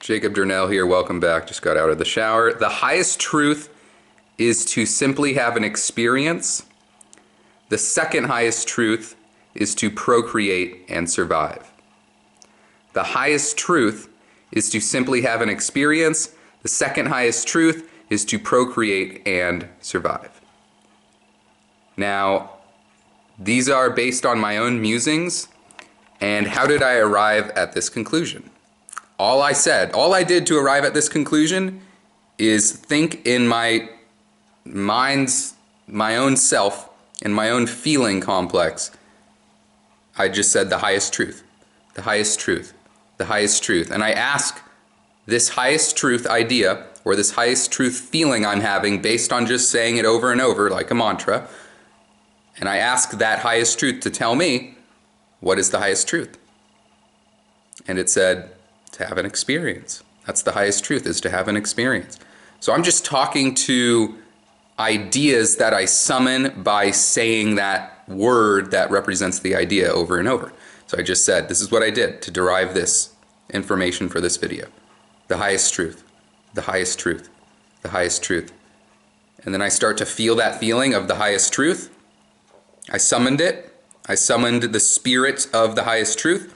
Jacob Durnell here, welcome back. Just got out of the shower. The highest truth is to simply have an experience. The second highest truth is to procreate and survive. The highest truth is to simply have an experience. The second highest truth is to procreate and survive. Now, these are based on my own musings. And how did I arrive at this conclusion? All I did to arrive at this conclusion is think in my mind's, my own self, in my own feeling complex. I just said the highest truth, the highest truth, the highest truth. And I ask this highest truth idea, or this highest truth feeling I'm having based on just saying it over and over like a mantra, and I ask that highest truth to tell me, what is the highest truth? And it said, to have an experience. That's the highest truth, is to have an experience. So I'm just talking to ideas that I summon by saying that word that represents the idea over and over. So I just said, this is what I did to derive this information for this video. The highest truth, the highest truth, the highest truth. And then I start to feel that feeling of the highest truth. I summoned it. I summoned the spirit of the highest truth.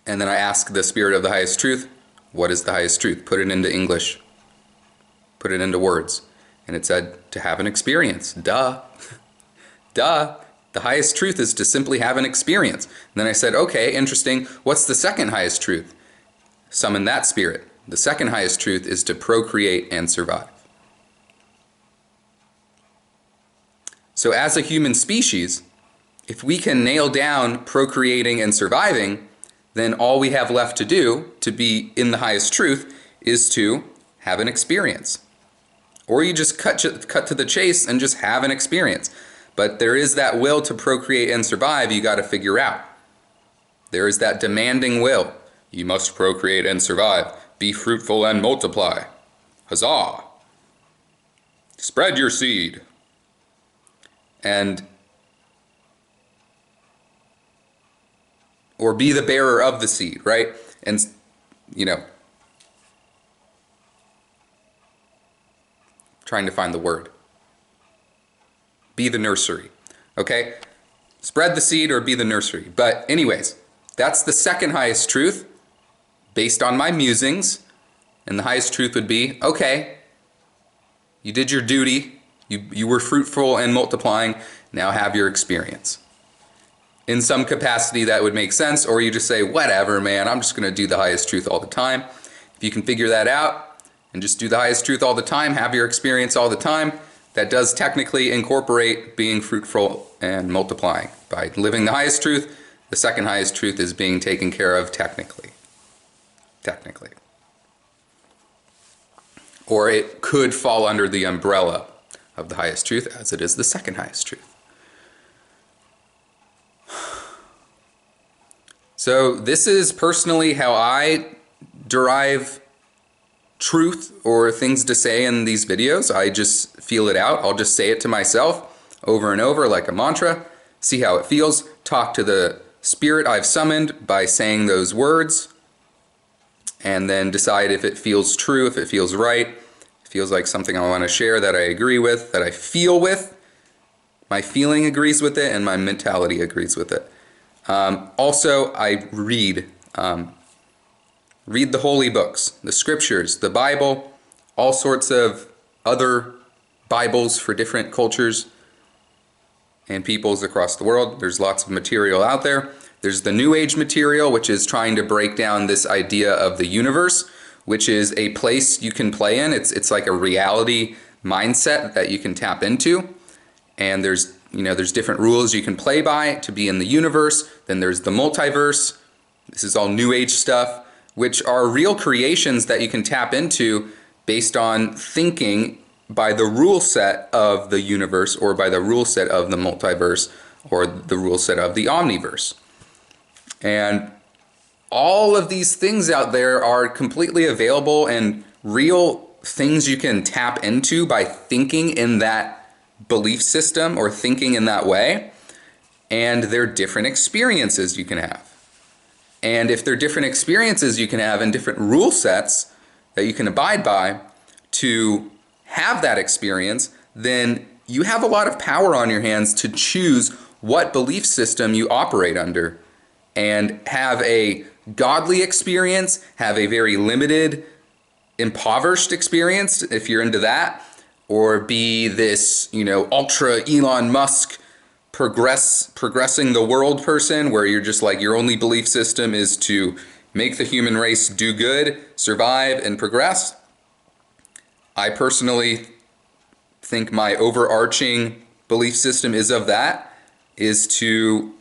And then I ask the spirit of the highest truth, what is the highest truth? Put it into English. Put it into words. And it said, to have an experience. Duh. Duh. The highest truth is to simply have an experience. And then I said, okay, interesting. What's the second highest truth? Summon that spirit. The second highest truth is to procreate and survive. So as a human species, if we can nail down procreating and surviving, then all we have left to do to be in the highest truth is to have an experience. Or you just cut to the chase and just have an experience. But there is that will to procreate and survive you got to figure out. There is that demanding will. You must procreate and survive. Be fruitful and multiply. Huzzah! Spread your seed. Or be the bearer of the seed, right? And, trying to find the word. Be the nursery, okay? Spread the seed or be the nursery. But anyways, that's the second highest truth based on my musings. And the highest truth would be, okay, you did your duty. You were fruitful and multiplying. Now have your experience. In some capacity that would make sense, or you just say, whatever, man, I'm just going to do the highest truth all the time. If you can figure that out and just do the highest truth all the time, have your experience all the time, that does technically incorporate being fruitful and multiplying. By living the highest truth, the second highest truth is being taken care of technically. Technically. Or it could fall under the umbrella of the highest truth, as it is the second highest truth. So this is personally how I derive truth or things to say in these videos. I just feel it out. I'll just say it to myself over and over like a mantra, see how it feels, talk to the spirit I've summoned by saying those words, and then decide if it feels true, if it feels right, it feels like something I want to share, that I agree with, that I feel with. My feeling agrees with it and my mentality agrees with it. Also, I read the holy books, the scriptures, the Bible, all sorts of other Bibles for different cultures and peoples across the world. There's lots of material out there. There's the New Age material, which is trying to break down this idea of the universe, which is a place you can play in. It's like a reality mindset that you can tap into. And there's different rules you can play by to be in the universe. Then there's the multiverse. This is all New Age stuff, which are real creations that you can tap into based on thinking by the rule set of the universe, or by the rule set of the multiverse, or the rule set of the omniverse. And all of these things out there are completely available and real things you can tap into by thinking in that belief system or thinking in that way. And they're different experiences you can have. And if there are different experiences you can have and different rule sets that you can abide by to have that experience, then you have a lot of power on your hands to choose what belief system you operate under and have a godly experience, have a very limited, impoverished experience if you're into that, or be this, ultra Elon Musk progressing the world person where you're just like your only belief system is to make the human race do good, survive, and progress. I personally think my overarching belief system is to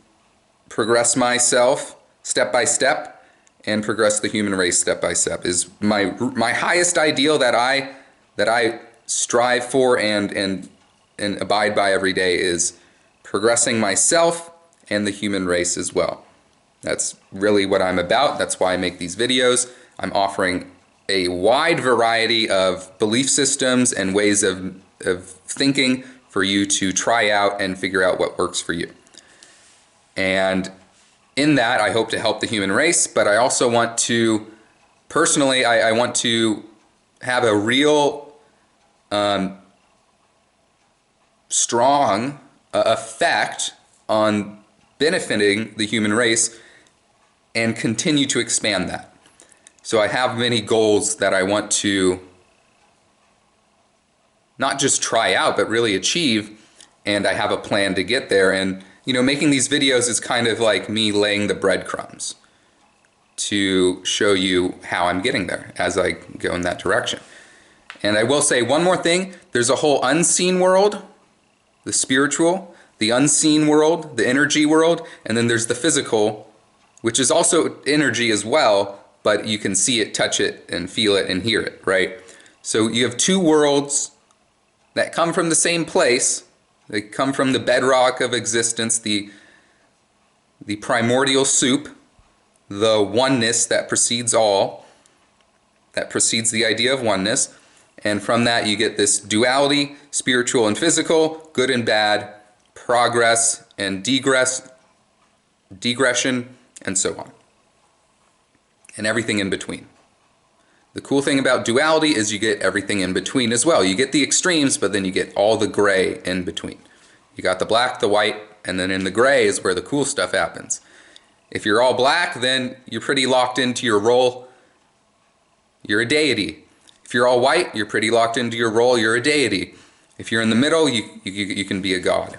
progress myself step by step and progress the human race step by step is my highest ideal that I strive for and abide by every day is progressing myself and the human race as well. That's really what I'm about. That's why I make these videos. I'm offering a wide variety of belief systems and ways of thinking for you to try out and figure out what works for you. And in that, I hope to help the human race, but I also want to, personally, I want to have a real strong effect on benefiting the human race and continue to expand that. So I have many goals that I want to not just try out, but really achieve, and I have a plan to get there. And making these videos is kind of like me laying the breadcrumbs to show you how I'm getting there as I go in that direction. And I will say one more thing, there's a whole unseen world, the spiritual, the unseen world, the energy world, and then there's the physical, which is also energy as well, but you can see it, touch it, and feel it, and hear it, right? So you have two worlds that come from the same place. They come from the bedrock of existence, the primordial soup, the oneness that precedes all, that precedes the idea of oneness. And from that you get this duality, spiritual and physical, good and bad, progress and digression, and so on. And everything in between. The cool thing about duality is you get everything in between as well. You get the extremes, but then you get all the gray in between. You got the black, the white, and then in the gray is where the cool stuff happens. If you're all black, then you're pretty locked into your role. You're a deity. If you're all white, you're pretty locked into your role. You're a deity. If you're in the middle, you can be a god.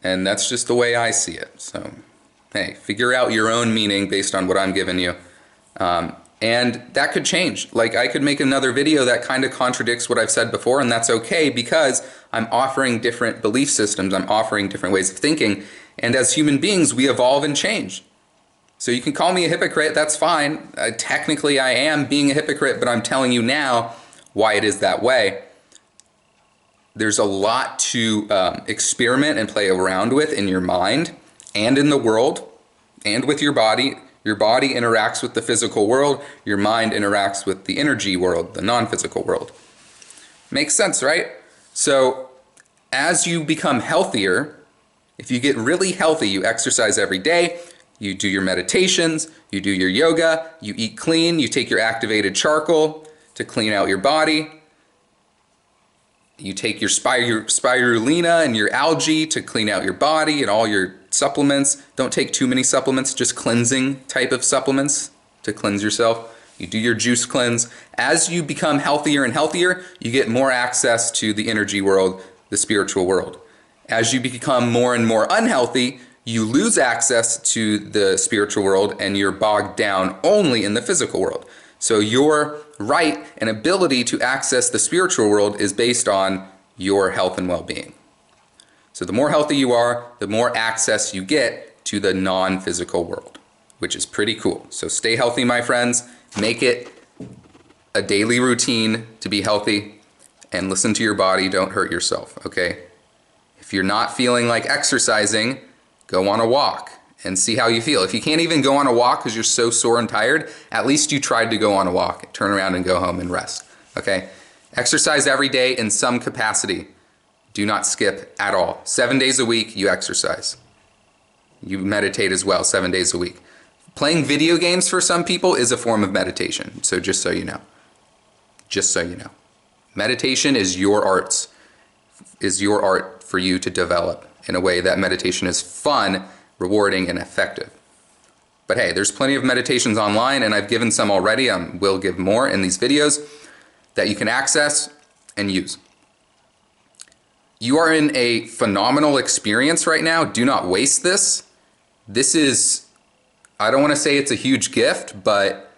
And that's just the way I see it. So, hey, figure out your own meaning based on what I'm giving you. And that could change. Like, I could make another video that kind of contradicts what I've said before, and that's okay because I'm offering different belief systems. I'm offering different ways of thinking. And as human beings, we evolve and change. So you can call me a hypocrite, that's fine. Technically, I am being a hypocrite, but I'm telling you now why it is that way. There's a lot to experiment and play around with in your mind and in the world and with your body. Your body interacts with the physical world. Your mind interacts with the energy world, the non-physical world. Makes sense, right? So as you become healthier, if you get really healthy, you exercise every day, you do your meditations, you do your yoga, you eat clean, you take your activated charcoal to clean out your body. You take your spirulina and your algae to clean out your body and all your supplements. Don't take too many supplements, just cleansing type of supplements to cleanse yourself. You do your juice cleanse. As you become healthier and healthier, you get more access to the energy world, the spiritual world. As you become more and more unhealthy, you lose access to the spiritual world and you're bogged down only in the physical world. So your right and ability to access the spiritual world is based on your health and well-being. So the more healthy you are, the more access you get to the non-physical world, which is pretty cool. So stay healthy, my friends. Make it a daily routine to be healthy and listen to your body. Don't hurt yourself, okay? If you're not feeling like exercising, go on a walk and see how you feel. If you can't even go on a walk because you're so sore and tired, at least you tried to go on a walk. Turn around and go home and rest, okay? Exercise every day in some capacity. Do not skip at all. 7 days a week, you exercise. you meditate as well 7 days a week. Playing video games for some people is a form of meditation, so just so you know. Just so you know. Meditation is your art for you to develop in a way that meditation is fun, rewarding, and effective. But hey, there's plenty of meditations online, and I've given some already. I will give more in these videos that you can access and use. You are in a phenomenal experience right now. Do not waste this. This is, I don't want to say it's a huge gift, but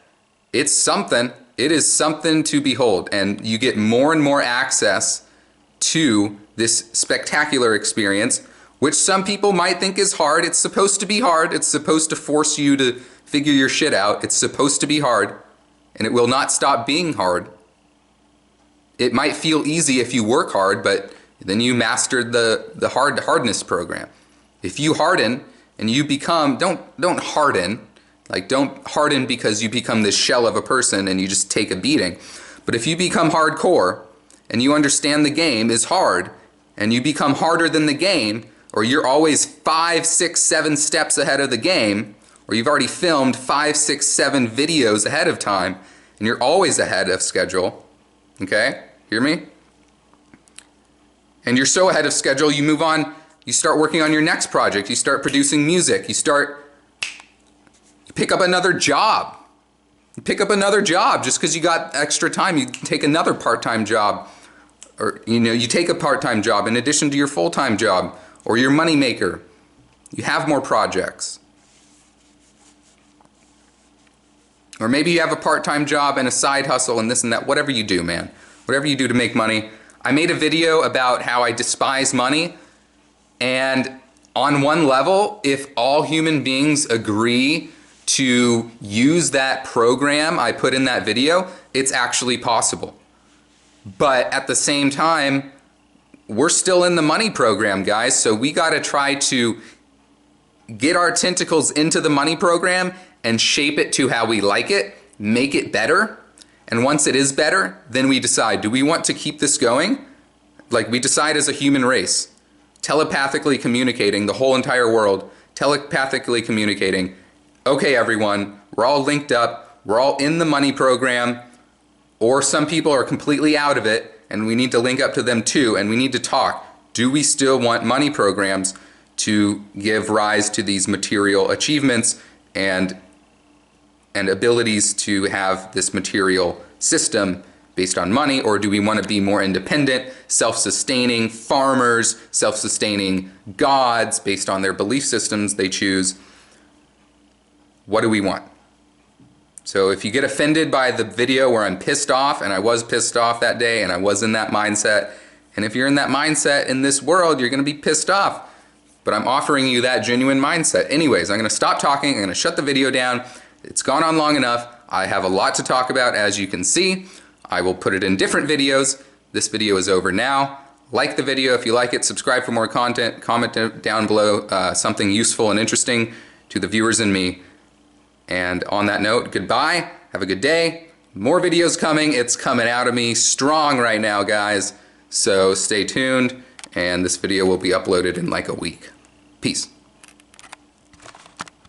it's something. It is something to behold, and you get more and more access to this spectacular experience, which some people might think is hard. It's supposed to be hard. It's supposed to force you to figure your shit out. It's supposed to be hard, and it will not stop being hard. It might feel easy if you work hard, but then you mastered the hardness program. If you harden and you become, don't harden, like don't harden because you become this shell of a person and you just take a beating. But if you become hardcore and you understand the game is hard and you become harder than the game, or you're always 5, 6, 7 steps ahead of the game, or you've already filmed 5, 6, 7 videos ahead of time and you're always ahead of schedule, okay? Hear me? And you're so ahead of schedule, you move on, you start working on your next project, you start producing music, you pick up another job. You pick up another job just because you got extra time. You take another part-time job, or you take a part-time job in addition to your full-time job, or your money maker. You have more projects. Or maybe you have a part-time job and a side hustle and this and that, whatever you do, man. Whatever you do to make money. I made a video about how I despise money, and on one level, if all human beings agree to use that program I put in that video, it's actually possible. But at the same time, we're still in the money program, guys, so we gotta try to get our tentacles into the money program and shape it to how we like it, make it better. And once it is better, then we decide, do we want to keep this going? Like, we decide as a human race, telepathically communicating, the whole entire world, telepathically communicating, okay everyone, we're all linked up, we're all in the money program, or some people are completely out of it, and we need to link up to them too, and we need to talk. Do we still want money programs to give rise to these material achievements and abilities to have this material system based on money, or do we want to be more independent, self-sustaining farmers, self-sustaining gods based on their belief systems they choose? What do we want? So if you get offended by the video where I'm pissed off, and I was pissed off that day and I was in that mindset, and if you're in that mindset in this world, you're going to be pissed off. But I'm offering you that genuine mindset. Anyways, I'm going to stop talking, I'm going to shut the video down. It's gone on long enough. I have a lot to talk about, as you can see. I will put it in different videos. This video is over now. Like the video if you like it. Subscribe for more content. Comment down below something useful and interesting to the viewers and me. And on that note, goodbye. Have a good day. More videos coming. It's coming out of me strong right now, guys. So stay tuned, and this video will be uploaded in like a week. Peace.